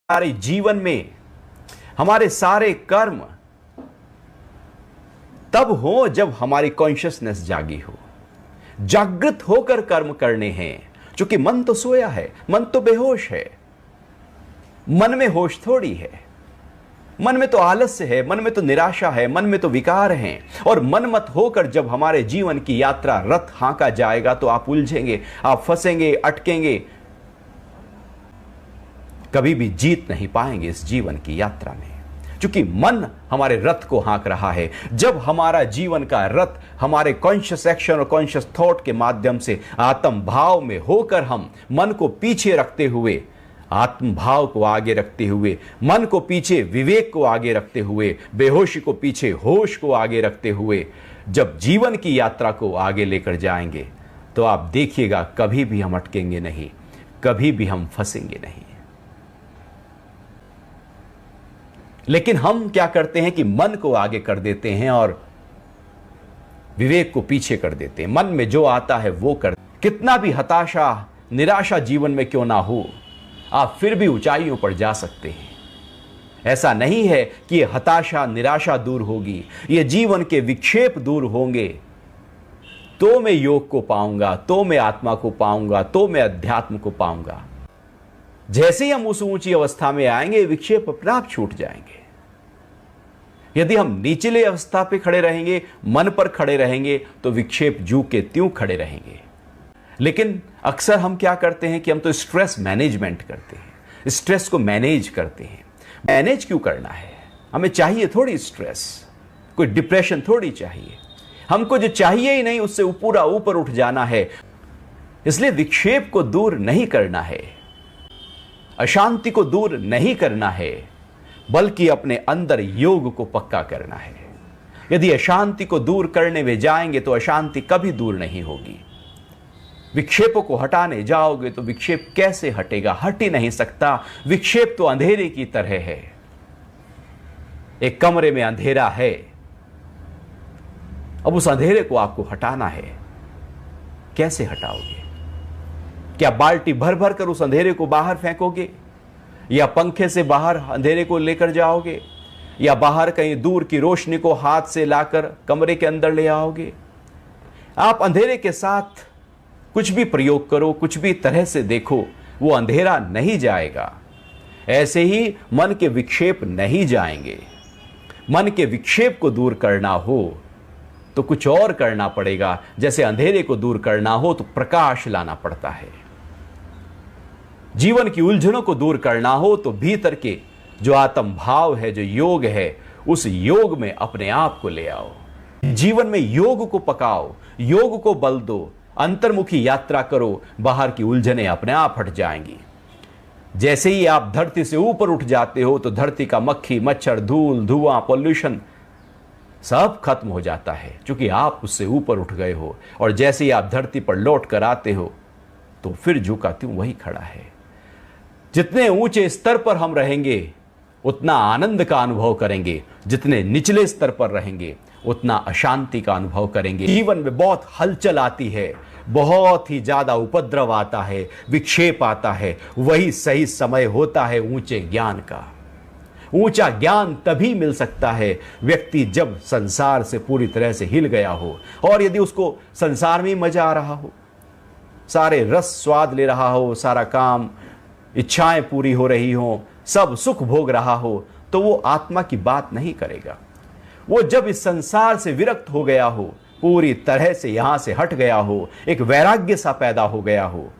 हमारे जीवन में हमारे सारे कर्म तब हो जब हमारी कॉन्शियसनेस जागी हो, जागृत होकर कर्म करने हैं। क्योंकि मन तो सोया है, मन तो बेहोश है, मन में होश थोड़ी है। मन में तो आलस्य है, मन में तो निराशा है, मन में तो विकार हैं। और मनमत होकर जब हमारे जीवन की यात्रा रथ हाँका जाएगा तो आप उलझेंगे, आप फंसेंगे, अटकेंगे, कभी भी जीत नहीं पाएंगे इस जीवन की यात्रा में। क्योंकि मन हमारे रथ को हाँक रहा है। जब हमारा जीवन का रथ हमारे कॉन्शियस एक्शन और कॉन्शियस थॉट के माध्यम से आत्म भाव में होकर हम मन को पीछे रखते हुए, आत्म भाव को आगे रखते हुए, मन को पीछे विवेक को आगे रखते हुए, बेहोशी को पीछे होश को आगे रखते हुए जब जीवन की यात्रा को आगे लेकर जाएंगे तो आप देखिएगा कभी भी हम अटकेंगे नहीं, कभी भी हम फंसेंगे नहीं। लेकिन हम क्या करते हैं कि मन को आगे कर देते हैं और विवेक को पीछे कर देते हैं। मन में जो आता है वो कर। कितना भी हताशा निराशा जीवन में क्यों ना हो, आप फिर भी ऊंचाइयों पर जा सकते हैं। ऐसा नहीं है कि ये हताशा निराशा दूर होगी, ये जीवन के विक्षेप दूर होंगे तो मैं योग को पाऊंगा, तो मैं आत्मा को पाऊंगा, तो मैं अध्यात्म को पाऊंगा। जैसे ही हम उस ऊंची अवस्था में आएंगे विक्षेप अपने आप छूट जाएंगे। यदि हम निचले अवस्था पे खड़े रहेंगे, मन पर खड़े रहेंगे, तो विक्षेप जू के त्यों खड़े रहेंगे। लेकिन अक्सर हम क्या करते हैं कि हम तो स्ट्रेस मैनेजमेंट करते हैं, स्ट्रेस को मैनेज करते हैं। मैनेज क्यों करना है? हमें चाहिए थोड़ी स्ट्रेस, कोई डिप्रेशन थोड़ी चाहिए। हमको जो चाहिए ही नहीं उससे पूरा ऊपर उठ जाना है। इसलिए विक्षेप को दूर नहीं करना है, अशांति को दूर नहीं करना है, बल्कि अपने अंदर योग को पक्का करना है। यदि अशांति को दूर करने में जाएंगे तो अशांति कभी दूर नहीं होगी। विक्षेपों को हटाने जाओगे तो विक्षेप कैसे हटेगा? हट ही नहीं सकता। विक्षेप तो अंधेरे की तरह है। एक कमरे में अंधेरा है, अब उस अंधेरे को आपको हटाना है। कैसे हटाओगे? क्या बाल्टी भर भर कर उस अंधेरे को बाहर फेंकोगे, या पंखे से बाहर अंधेरे को लेकर जाओगे, या बाहर कहीं दूर की रोशनी को हाथ से लाकर कमरे के अंदर ले आओगे? आप अंधेरे के साथ कुछ भी प्रयोग करो, कुछ भी तरह से देखो, वो अंधेरा नहीं जाएगा। ऐसे ही मन के विक्षेप नहीं जाएंगे। मन के विक्षेप को दूर करना हो तो कुछ और करना पड़ेगा। जैसे अंधेरे को दूर करना हो तो प्रकाश लाना पड़ता है। जीवन की उलझनों को दूर करना हो तो भीतर के जो आत्म भाव है, जो योग है, उस योग में अपने आप को ले आओ। जीवन में योग को पकाओ, योग को बल दो, अंतर्मुखी यात्रा करो, बाहर की उलझनें अपने आप हट जाएंगी। जैसे ही आप धरती से ऊपर उठ जाते हो तो धरती का मक्खी मच्छर, धूल धुआं, पॉल्यूशन सब खत्म हो जाता है, क्योंकि आप उससे ऊपर उठ गए हो। और जैसे ही आप धरती पर लौट कर आते हो तो फिर झुका त्यों वही खड़ा है। जितने ऊंचे स्तर पर हम रहेंगे उतना आनंद का अनुभव करेंगे, जितने निचले स्तर पर रहेंगे उतना अशांति का अनुभव करेंगे। जीवन में बहुत हलचल आती है, बहुत ही ज्यादा उपद्रव आता है, विक्षेप आता है। वही सही समय होता है ऊंचे ज्ञान का। ऊंचा ज्ञान तभी मिल सकता है व्यक्ति जब संसार से पूरी तरह से हिल गया हो, और यदि उसको संसार में मजा आ रहा हो, सारे रस स्वाद ले रहा हो, सारा काम इच्छाएं पूरी हो रही हो, सब सुख भोग रहा हो, तो वो आत्मा की बात नहीं करेगा। वो जब इस संसार से विरक्त हो गया हो, पूरी तरह से यहां से हट गया हो, एक वैराग्य सा पैदा हो गया हो,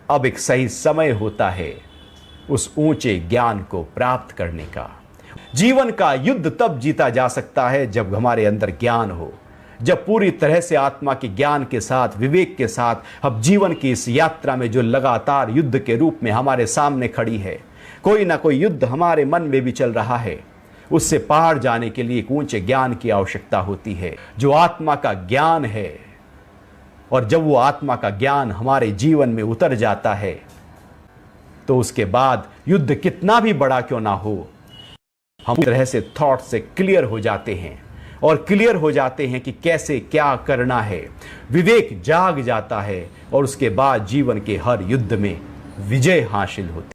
अब एक सही समय होता है उस ऊंचे ज्ञान को प्राप्त करने का। जीवन का युद्ध तब जीता जा सकता है जब हमारे अंदर ज्ञान हो, जब पूरी तरह से आत्मा के ज्ञान के साथ, विवेक के साथ अब जीवन की इस यात्रा में जो लगातार युद्ध के रूप में हमारे सामने खड़ी है, कोई ना कोई युद्ध हमारे मन में भी चल रहा है, उससे पार जाने के लिए एक ऊंचे ज्ञान की आवश्यकता होती है, जो आत्मा का ज्ञान है। और जब वो आत्मा का ज्ञान हमारे जीवन में उतर जाता है तो उसके बाद युद्ध कितना भी बड़ा क्यों ना हो, हम तरह से थॉट से क्लियर हो जाते हैं और क्लियर हो जाते हैं कि कैसे क्या करना है। विवेक जाग जाता है और उसके बाद जीवन के हर युद्ध में विजय हासिल होती है।